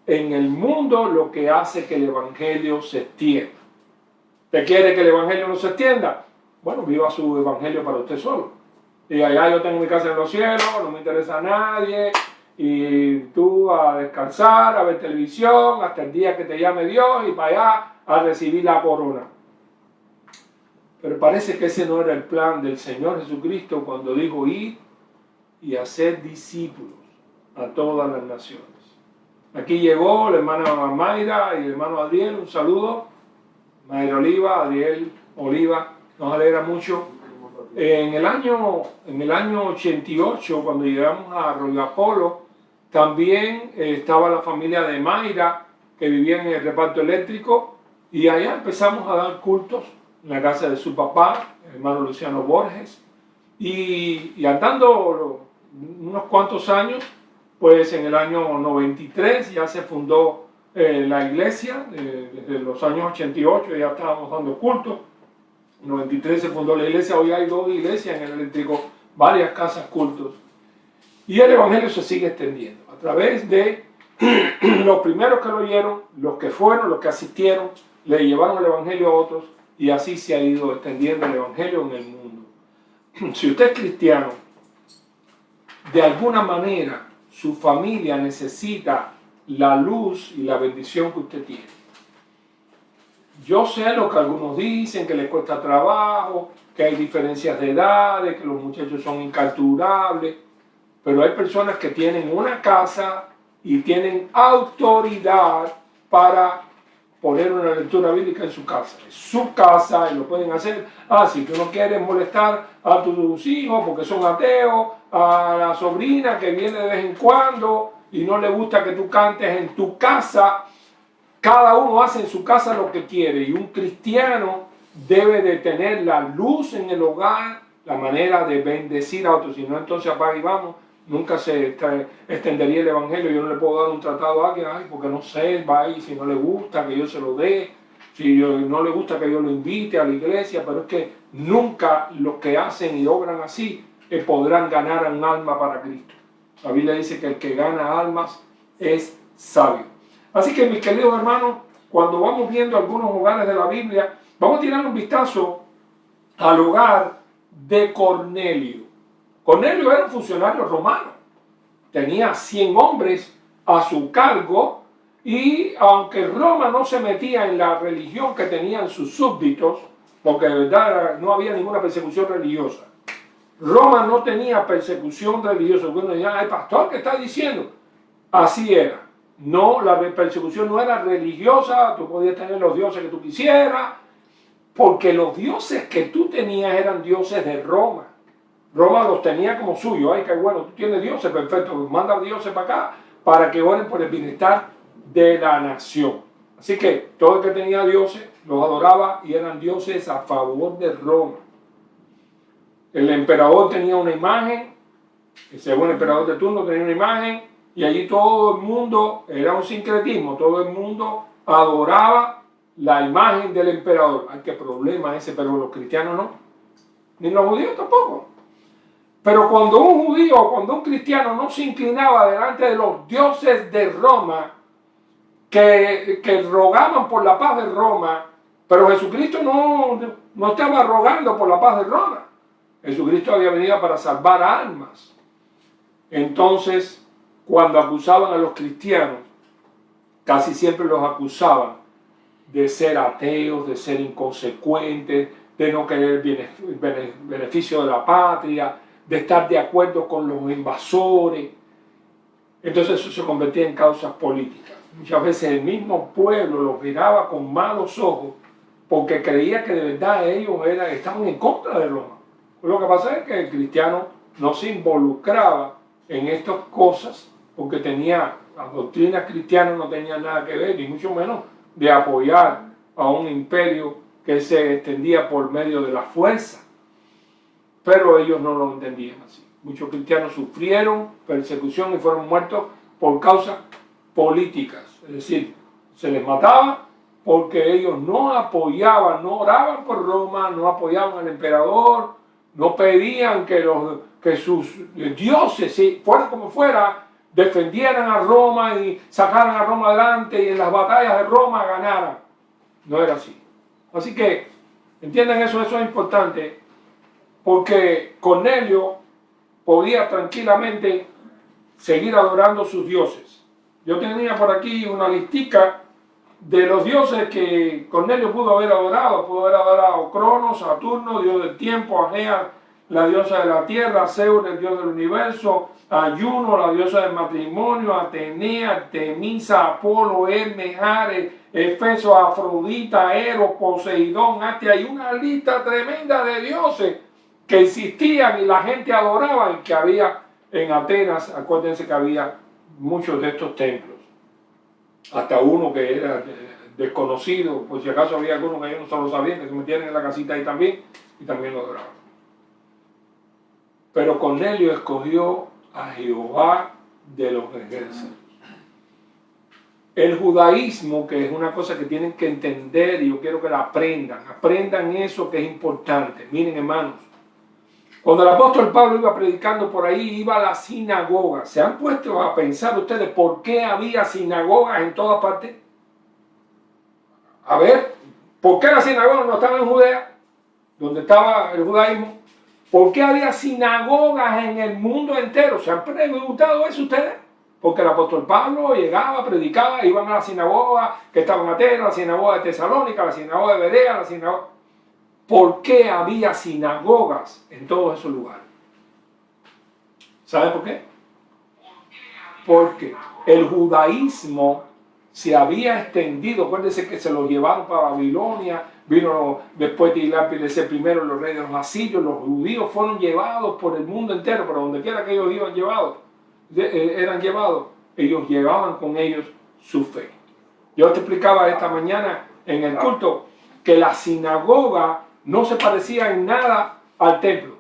A: en el mundo lo que hace que el evangelio se extienda. ¿Usted quiere que el evangelio no se extienda? Bueno, viva su evangelio para usted solo. Y allá yo tengo mi casa en los cielos, no me interesa a nadie, y tú a descansar, a ver televisión, hasta el día que te llame Dios y para allá a recibir la corona. Pero parece que ese no era el plan del Señor Jesucristo cuando dijo ir y hacer discípulos a todas las naciones. Aquí llegó la hermana Mayra y el hermano Adriel, un saludo. Mayra Oliva, Adriel Oliva, nos alegra mucho. En el año 88, cuando llegamos a Arroyo Apolo, también estaba la familia de Mayra, que vivía en el reparto eléctrico, y allá empezamos a dar cultos en la casa de su papá, el hermano Luciano Borges, y andando unos cuantos años, pues en el año 93 ya se fundó la iglesia, desde los años 88 ya estábamos dando cultos. En 93 se fundó la iglesia, hoy hay 2 iglesias en el eléctrico, varias casas cultos. Y el evangelio se sigue extendiendo a través de los primeros que lo oyeron, los que fueron, los que asistieron, le llevaron el evangelio a otros, y así se ha ido extendiendo el evangelio en el mundo. Si usted es cristiano, de alguna manera su familia necesita la luz y la bendición que usted tiene. Yo sé lo que algunos dicen, que les cuesta trabajo, que hay diferencias de edades, que los muchachos son incalculables, pero hay personas que tienen una casa y tienen autoridad para poner una lectura bíblica en su casa. Es su casa y lo pueden hacer. Si tú no quieres molestar a tus hijos porque son ateos, a la sobrina que viene de vez en cuando y no le gusta que tú cantes en tu casa, cada uno hace en su casa lo que quiere, y un cristiano debe de tener la luz en el hogar, la manera de bendecir a otros. Si no, entonces apaga y vamos, nunca se extendería el evangelio. Yo no le puedo dar un tratado a alguien, porque no sé, va ahí, si no le gusta que yo se lo dé, si no le gusta que yo lo invite a la iglesia, pero es que nunca los que hacen y obran así podrán ganar a un alma para Cristo. La Biblia dice que el que gana almas es sabio. Así que, mis queridos hermanos, cuando vamos viendo algunos hogares de la Biblia, vamos a tirar un vistazo al hogar de Cornelio. Cornelio era un funcionario romano. Tenía 100 hombres a su cargo, y aunque Roma no se metía en la religión que tenían sus súbditos, porque de verdad no había ninguna persecución religiosa. Roma no tenía persecución religiosa. Bueno, ya el pastor que está diciendo, así era. No, la persecución no era religiosa, tú podías tener los dioses que tú quisieras, porque los dioses que tú tenías eran dioses de Roma. Roma los tenía como suyos. Ay, qué bueno, tú tienes dioses, perfecto, manda dioses para acá para que oren por el bienestar de la nación. Así que todo el que tenía dioses los adoraba y eran dioses a favor de Roma. El emperador tenía una imagen, según el emperador de turno tenía una imagen, y allí todo el mundo, era un sincretismo, todo el mundo adoraba la imagen del emperador. Ay, qué problema ese, pero los cristianos no, ni los judíos tampoco. Pero cuando un judío, cuando un cristiano no se inclinaba delante de los dioses de Roma, que rogaban por la paz de Roma, pero Jesucristo no estaba rogando por la paz de Roma. Jesucristo había venido para salvar almas. Entonces, cuando acusaban a los cristianos, casi siempre los acusaban de ser ateos, de ser inconsecuentes, de no querer el beneficio de la patria, de estar de acuerdo con los invasores. Entonces eso se convertía en causas políticas. Muchas veces el mismo pueblo los miraba con malos ojos porque creía que de verdad ellos estaban en contra de Roma. Lo que pasa es que el cristiano no se involucraba en estas cosas porque las doctrinas cristianas no tenían nada que ver, ni mucho menos de apoyar a un imperio que se extendía por medio de la fuerza. Pero ellos no lo entendían así. Muchos cristianos sufrieron persecución y fueron muertos por causas políticas. Es decir, se les mataba porque ellos no apoyaban, no oraban por Roma, no apoyaban al emperador, no pedían que sus dioses, si fuera como fuera, defendieran a Roma y sacaran a Roma adelante y en las batallas de Roma ganaran. No era así. Así que, entiendan eso es importante, porque Cornelio podía tranquilamente seguir adorando sus dioses. Yo tenía por aquí una listica de los dioses que Cornelio pudo haber adorado. Pudo haber adorado Cronos, Saturno, dios del tiempo, Agea, la diosa de la tierra, Zeus, el dios del universo, a Juno, la diosa del matrimonio, Atenea, Artemisa, Apolo, Hermes, Ares, Efeso, Afrodita, Eros, Poseidón, Atia. Hay una lista tremenda de dioses que existían y la gente adoraba y que había en Atenas. Acuérdense que había muchos de estos templos. Hasta uno que era desconocido, por si acaso había algunos que ellos no se lo sabían, que se metían en la casita ahí también, y también lo adoraban. Pero Cornelio escogió a Jehová de los ejércitos. El judaísmo, que es una cosa que tienen que entender, y yo quiero que la aprendan eso que es importante. Miren, hermanos, cuando el apóstol Pablo iba predicando por ahí, iba a la sinagoga. ¿Se han puesto a pensar ustedes por qué había sinagogas en todas partes? A ver, ¿por qué las sinagogas no estaban en Judea, donde estaba el judaísmo? ¿Por qué había sinagogas en el mundo entero? ¿Se han preguntado eso ustedes? Porque el apóstol Pablo llegaba, predicaba, iban a la sinagoga que estaba en Atenas, la sinagoga de Tesalónica, la sinagoga de Berea, la sinagoga... ¿Por qué había sinagogas en todos esos lugares? ¿Sabe por qué? Porque el judaísmo se había extendido. Acuérdense que se lo llevaron para Babilonia, vino después de Tiglat-Pileser primero los reyes de los asirios. Los judíos fueron llevados por el mundo entero, pero donde quiera que ellos eran llevados, ellos llevaban con ellos su fe. Yo te explicaba esta mañana en el culto que la sinagoga no se parecía en nada al templo.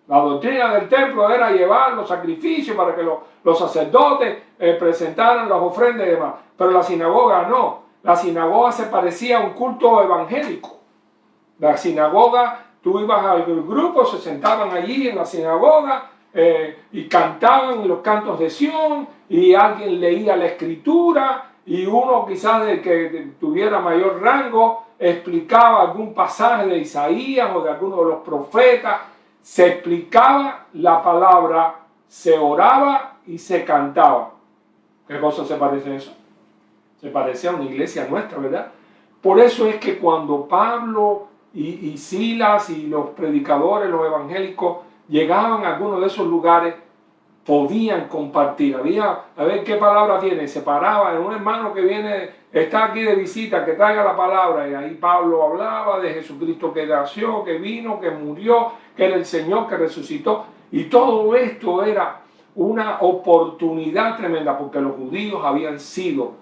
A: La doctrina del templo era llevar los sacrificios para que los sacerdotes presentaran las ofrendas y demás. Pero la sinagoga no. La sinagoga se parecía a un culto evangélico. La sinagoga, tú ibas al grupo, se sentaban allí en la sinagoga y cantaban los cantos de Sión y alguien leía la escritura y uno quizás de que tuviera mayor rango explicaba algún pasaje de Isaías o de alguno de los profetas, se explicaba la palabra, se oraba y se cantaba. ¿Qué cosa se parece a eso? Se parece a una iglesia nuestra, ¿verdad? Por eso es que cuando Pablo y Silas y los predicadores, los evangélicos, llegaban a algunos de esos lugares, podían compartir. A ver qué palabra tiene, se paraban, un hermano que viene, está aquí de visita, que traiga la palabra, y ahí Pablo hablaba de Jesucristo que nació, que vino, que murió, que era el Señor, que resucitó, y todo esto era una oportunidad tremenda, porque los judíos habían sido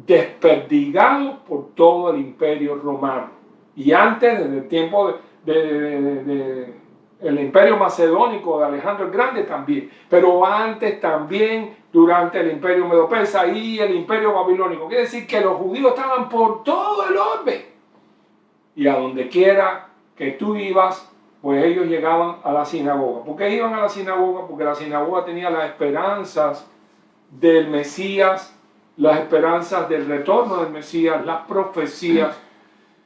A: desperdigados por todo el imperio romano, y antes, desde el tiempo el imperio macedónico de Alejandro el Grande también, pero antes también durante el imperio medo-persa y el imperio babilónico. Quiere decir que los judíos estaban por todo el orbe y a donde quiera que tú ibas, pues ellos llegaban a la sinagoga. ¿Por qué iban a la sinagoga? Porque la sinagoga tenía las esperanzas del Mesías, las esperanzas del retorno del Mesías, las profecías.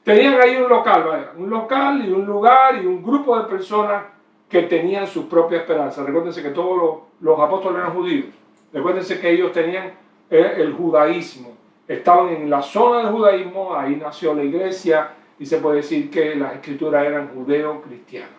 A: Tenían ahí un local y un lugar y un grupo de personas que tenían su propia esperanza. Recuérdense que todos los apóstoles eran judíos. Recuérdense que ellos tenían el judaísmo. Estaban en la zona del judaísmo, ahí nació la iglesia y se puede decir que las escrituras eran judeo-cristianas.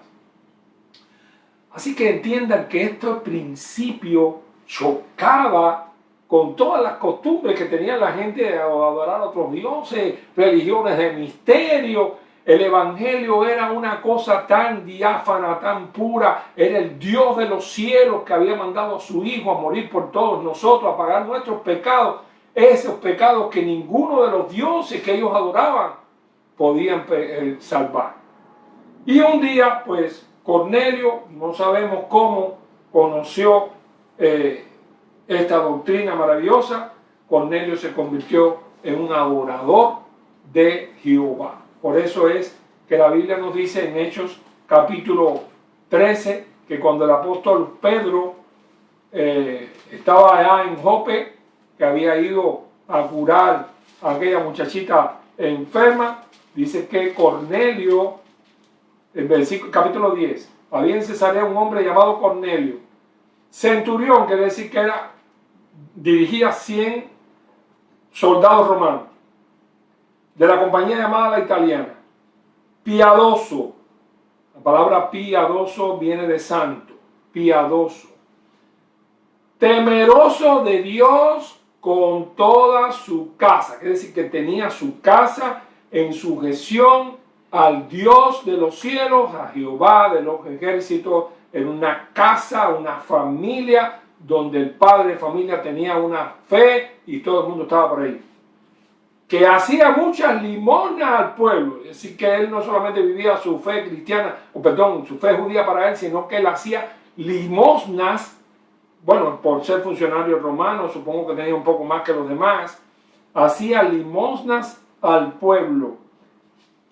A: Así que entiendan que este principio chocaba con todas las costumbres que tenía la gente de adorar a otros dioses, religiones de misterio. El evangelio era una cosa tan diáfana, tan pura. Era el Dios de los cielos que había mandado a su Hijo a morir por todos nosotros, a pagar nuestros pecados. Esos pecados que ninguno de los dioses que ellos adoraban podían salvar. Y un día, pues, Cornelio, no sabemos cómo, conoció esta doctrina maravillosa. Cornelio se convirtió en un adorador de Jehová. Por eso es que la Biblia nos dice en Hechos capítulo 13, que cuando el apóstol Pedro estaba allá en Jope, que había ido a curar a aquella muchachita enferma, dice que Cornelio, en capítulo 10, había en Cesarea un hombre llamado Cornelio, centurión, quiere decir que dirigía 100 soldados romanos, de la compañía llamada la italiana, piadoso. La palabra piadoso viene de santo, piadoso, temeroso de Dios con toda su casa, es decir, que tenía su casa en sujeción al Dios de los cielos, a Jehová de los ejércitos, en una casa, una familia, donde el padre de familia tenía una fe y todo el mundo estaba por ahí. Que hacía muchas limosnas al pueblo, es decir, que él no solamente vivía su fe cristiana, su fe judía para él, sino que él hacía limosnas. Bueno, por ser funcionario romano, supongo que tenía un poco más que los demás, hacía limosnas al pueblo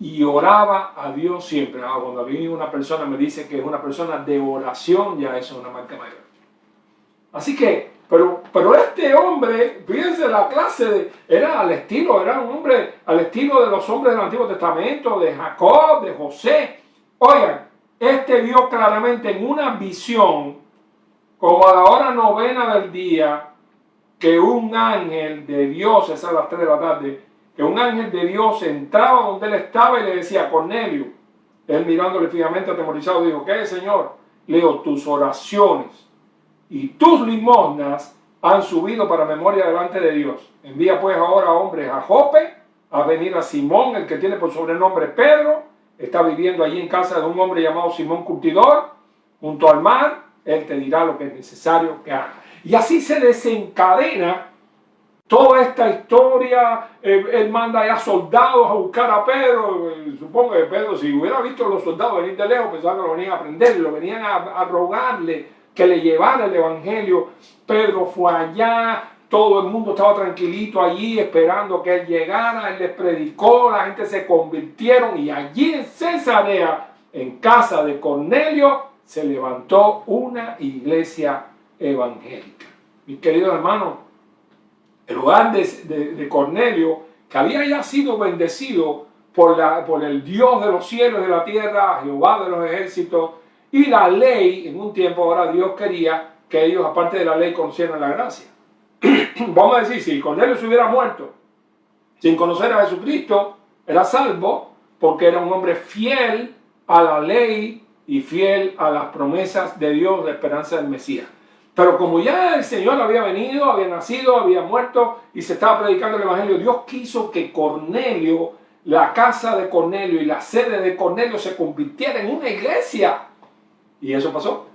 A: y oraba a Dios siempre. Cuando a mí una persona me dice que es una persona de oración, ya eso es una marca mayor. Así que, pero este hombre, fíjense la clase, era un hombre al estilo de los hombres del Antiguo Testamento, de Jacob, de José. Oigan, este vio claramente en una visión, como a la hora 9 del día, que un ángel de Dios, es a las 3 de la tarde, que un ángel de Dios entraba donde él estaba y le decía, Cornelio. Él mirándole fijamente atemorizado dijo, ¿qué, Señor? Le dijo, tus oraciones y tus limosnas han subido para memoria delante de Dios. Envía pues ahora hombres a Jope, a venir a Simón, el que tiene por sobrenombre Pedro, está viviendo allí en casa de un hombre llamado Simón Curtidor, junto al mar. Él te dirá lo que es necesario que haga. Y así se desencadena toda esta historia. Él manda ya soldados a buscar a Pedro. Supongo que Pedro, si hubiera visto a los soldados venir de lejos, pensaba que lo venían a aprender, lo venían a rogarle que le llevara el evangelio. Pedro fue allá, todo el mundo estaba tranquilito allí esperando que él llegara. Él les predicó, la gente se convirtieron y allí en Cesarea, en casa de Cornelio, se levantó una iglesia evangélica. Mis queridos hermanos, el hogar de Cornelio, que había ya sido bendecido por el Dios de los cielos y de la tierra, Jehová de los ejércitos, y la ley, en un tiempo ahora Dios quería que ellos, aparte de la ley, conocieran la gracia. Vamos a decir, si Cornelio se hubiera muerto sin conocer a Jesucristo, era salvo porque era un hombre fiel a la ley y fiel a las promesas de Dios, la esperanza del Mesías. Pero como ya el Señor había venido, había nacido, había muerto y se estaba predicando el Evangelio, Dios quiso que Cornelio, la casa de Cornelio y la sede de Cornelio se convirtiera en una iglesia. Y eso pasó.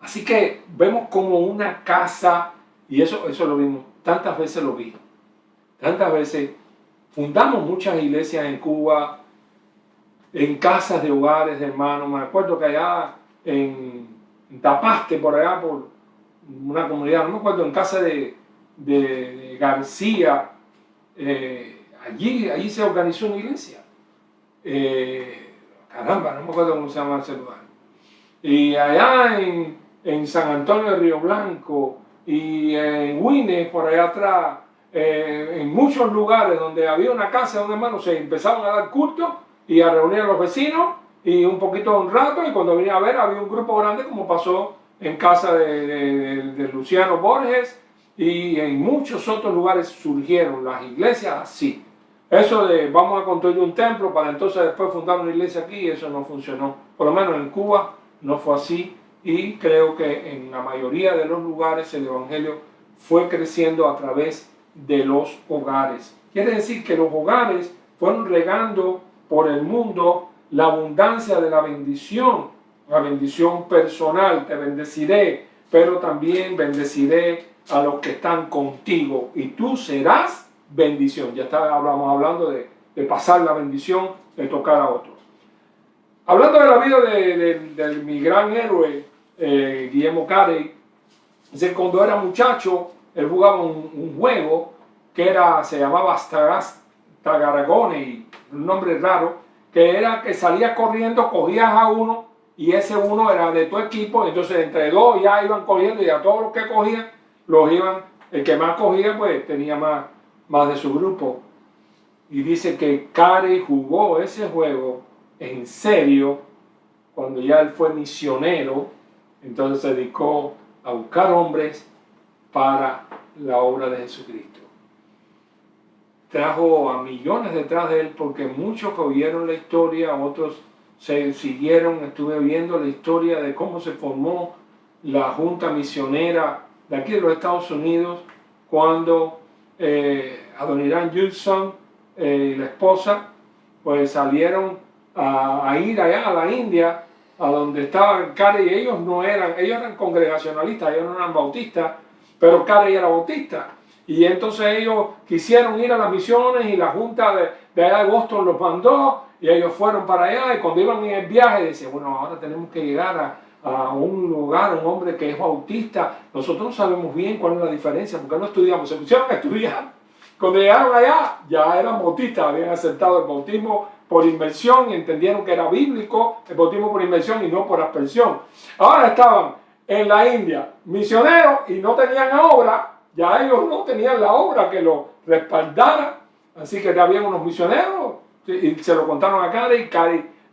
A: Así que vemos como una casa, y eso lo vimos, tantas veces lo vi. Tantas veces fundamos muchas iglesias en Cuba, en casas de hogares de hermanos. Me acuerdo que allá en Tapaste, por allá, por una comunidad, no me acuerdo, en casa de García, allí se organizó una iglesia. Caramba, no me acuerdo cómo se llama ese lugar. Y allá en San Antonio de Río Blanco y en Huines, por allá atrás, en muchos lugares donde había una casa donde hermanos se empezaban a dar culto y a reunir a los vecinos y un poquito un rato, y cuando venía a ver había un grupo grande, como pasó en casa de Luciano Borges, y en muchos otros lugares surgieron las iglesias así. Eso de vamos a construir un templo para entonces después fundar una iglesia aquí, eso no funcionó. Por lo menos en Cuba no fue así, y creo que en la mayoría de los lugares el evangelio fue creciendo a través de los hogares. Quiere decir que los hogares fueron regando por el mundo la abundancia de la bendición personal. Te bendeciré, pero también bendeciré a los que están contigo, y tú serás bendición. Ya estábamos hablando de pasar la bendición, de tocar a otros. Hablando de la vida de mi gran héroe, Guillermo Carey, dice, cuando era muchacho, él jugaba un juego que se llamaba Tagaragone, un nombre raro, que era que salías corriendo, cogías a uno y ese uno era de tu equipo, entonces entre dos ya iban cogiendo y a todos los que cogían, el que más cogía pues tenía más de su grupo. Y dice que Carey jugó ese juego en serio cuando ya él fue misionero, entonces se dedicó a buscar hombres para la obra de Jesucristo. Trajo a millones detrás de él porque muchos que oyeron la historia, otros se siguieron, estuve viendo la historia de cómo se formó la junta misionera de aquí de los Estados Unidos cuando Adoniram Judson y la esposa pues salieron a ir allá a la India, a donde estaba Carey. Ellos eran congregacionalistas, ellos no eran bautistas, pero Carey era bautista. Y entonces ellos quisieron ir a las misiones y la junta de allá de Boston los mandó y ellos fueron para allá, y cuando iban en el viaje decían, bueno, ahora tenemos que llegar a un lugar, un hombre que es bautista. Nosotros no sabemos bien cuál es la diferencia, porque no estudiamos, se pusieron a estudiar. Cuando llegaron allá, ya eran bautistas, habían aceptado el bautismo por inmersión y entendieron que era bíblico el bautismo por inmersión y no por aspersión. Ahora estaban en la India, misioneros, y no tenían obra, ya ellos no tenían la obra que lo respaldara, así que habían unos misioneros, y se lo contaron a Carey,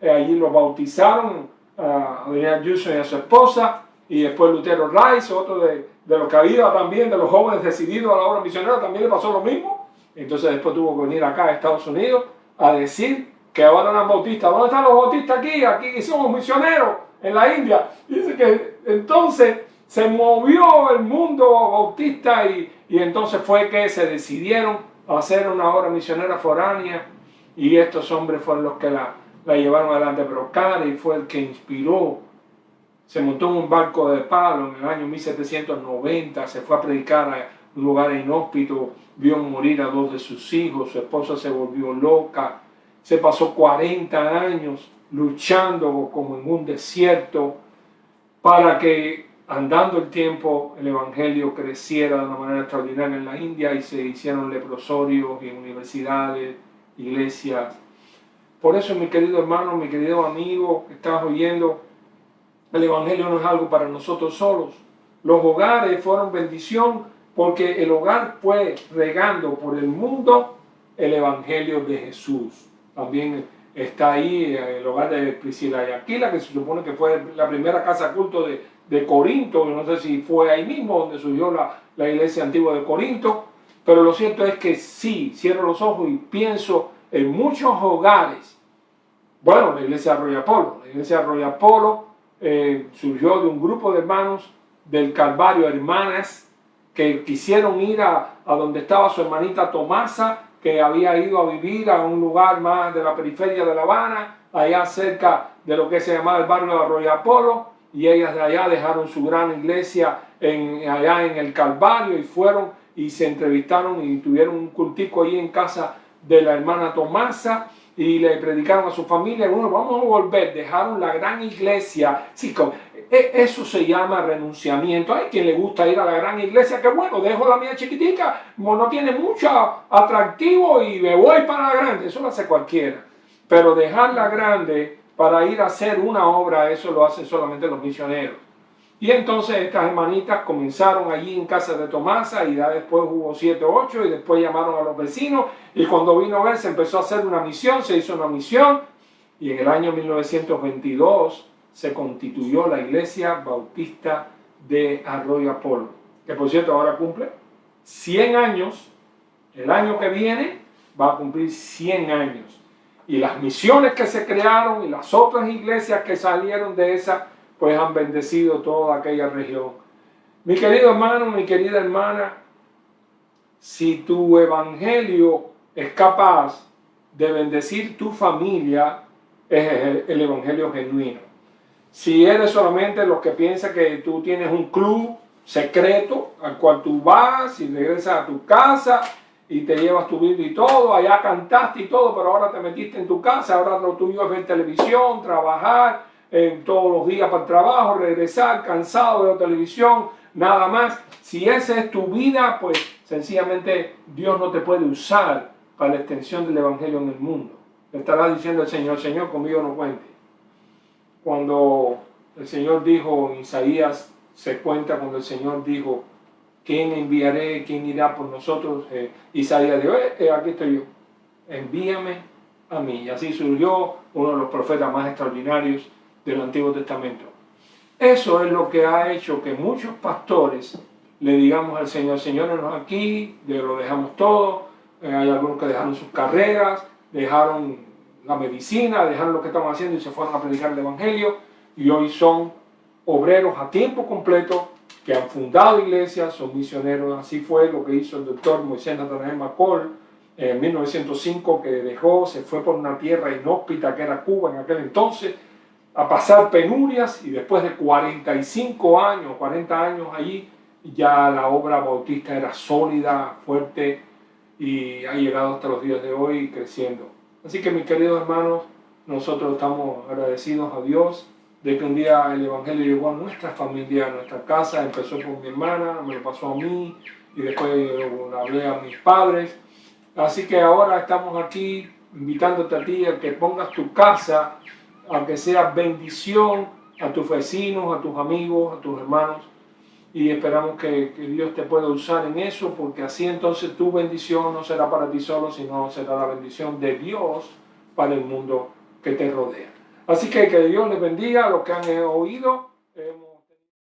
A: allí lo bautizaron, a Adoniram Judson y a su esposa, y después Lutero Rice, otro de los que había también, de los jóvenes decididos a la obra misionera, también le pasó lo mismo. Entonces después tuvo que venir acá a Estados Unidos a decir que ahora eran bautistas. ¿Dónde están los bautistas aquí? Aquí somos misioneros en la India. Dice que entonces se movió el mundo bautista y entonces fue que se decidieron a hacer una obra misionera foránea, y estos hombres fueron los que la llevaron adelante. Pero Carey fue el que inspiró. Se montó en un barco de palo en el año 1790, se fue a predicar a un lugar inhóspito, vio morir a 2 de sus hijos, su esposa se volvió loca, se pasó 40 años luchando como en un desierto para que, andando el tiempo, el evangelio creciera de una manera extraordinaria en la India y se hicieron leprosorios y universidades, iglesias. Por eso, mi querido hermano, mi querido amigo que estás oyendo, el evangelio no es algo para nosotros solos. Los hogares fueron bendición porque el hogar fue regando por el mundo el evangelio de Jesús. También está ahí el hogar de Priscila y Aquila, que se supone que fue la primera casa culto de Corinto. No sé si fue ahí mismo donde surgió la iglesia antigua de Corinto, pero lo cierto es que sí, cierro los ojos y pienso en muchos hogares. Bueno, la iglesia de Arroyo Apolo. La iglesia de Arroyo Apolo surgió de un grupo de hermanos del Calvario, hermanas que quisieron ir a donde estaba su hermanita Tomasa, que había ido a vivir a un lugar más de la periferia de La Habana, allá cerca de lo que se llamaba el barrio de Arroyo Apolo, y ellas de allá dejaron su gran iglesia allá en el Calvario y fueron y se entrevistaron y tuvieron un cultico ahí en casa de la hermana Tomasa y le predicaron a su familia. Bueno, vamos a volver, dejaron la gran iglesia. Sí, eso se llama renunciamiento. Hay quien le gusta ir a la gran iglesia, que bueno, dejo la mía chiquitica, no tiene mucho atractivo y me voy para la grande. Eso lo hace cualquiera. Pero dejar la grande para ir a hacer una obra, eso lo hacen solamente los misioneros. Y entonces estas hermanitas comenzaron allí en casa de Tomasa y ya después hubo 7 o 8 y después llamaron a los vecinos y cuando vino a ver se empezó a hacer una misión, se hizo una misión y en el año 1922 se constituyó la Iglesia Bautista de Arroyo Apolo, que por cierto ahora cumple 100 años, el año que viene va a cumplir 100 años. Y las misiones que se crearon y las otras iglesias que salieron de esa, pues han bendecido toda aquella región. Mi querido hermano, mi querida hermana, si tu evangelio es capaz de bendecir tu familia, es el evangelio genuino. Si eres solamente los que piensan que tú tienes un club secreto al cual tú vas y regresas a tu casa y te llevas tu Biblia y todo, allá cantaste y todo, pero ahora te metiste en tu casa, ahora lo tuyo es ver televisión, trabajar, todos los días para el trabajo, regresar cansado de la televisión, nada más. Si esa es tu vida, pues sencillamente Dios no te puede usar para la extensión del evangelio en el mundo. Le estará diciendo el Señor, Señor, conmigo no cuente. Cuando el Señor dijo, en Isaías se cuenta cuando el Señor dijo, ¿quién enviaré? ¿Quién irá por nosotros? Isaías dijo, aquí estoy yo, envíame a mí. Y así surgió uno de los profetas más extraordinarios del Antiguo Testamento. Eso es lo que ha hecho que muchos pastores le digamos al Señor, Señor, no aquí, lo dejamos todo. Hay algunos que dejaron sus carreras, dejaron la medicina, dejaron lo que estaban haciendo y se fueron a predicar el Evangelio. Y hoy son obreros a tiempo completo que han fundado iglesias, son misioneros. Así fue lo que hizo el doctor Moisés Nathanael McCall en 1905, que se fue por una tierra inhóspita que era Cuba en aquel entonces, a pasar penurias, y después de 45 años, 40 años allí, ya la obra bautista era sólida, fuerte, y ha llegado hasta los días de hoy creciendo. Así que mis queridos hermanos, nosotros estamos agradecidos a Dios de que un día el Evangelio llegó a nuestra familia, a nuestra casa. Empezó por mi hermana, me lo pasó a mí, y después lo hablé a mis padres. Así que ahora estamos aquí invitándote a ti a que pongas tu casa, a que sea bendición a tus vecinos, a tus amigos, a tus hermanos. Y esperamos que Dios te pueda usar en eso, porque así entonces tu bendición no será para ti solo, sino será la bendición de Dios para el mundo que te rodea. Así que Dios les bendiga a los que han oído.